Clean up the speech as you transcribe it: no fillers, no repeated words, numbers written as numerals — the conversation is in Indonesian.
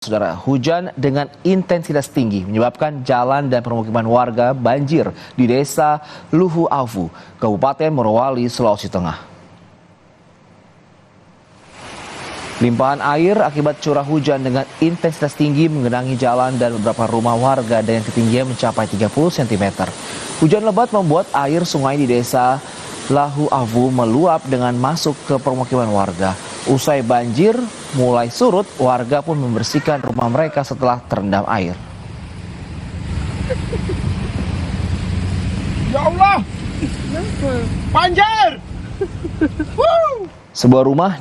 Saudara, hujan dengan intensitas tinggi menyebabkan jalan dan permukiman warga banjir di Desa Luhu Awu, Kabupaten Morowali, Sulawesi Tengah. Limpahan air akibat curah hujan dengan intensitas tinggi menggenangi jalan dan beberapa rumah warga dengan ketinggian mencapai 30 cm. Hujan lebat membuat air sungai di Desa Luhu Awu meluap dengan masuk ke permukiman warga. Usai banjir mulai surut, warga pun membersihkan rumah mereka setelah terendam air. Ya Allah, banjir! Sebuah rumah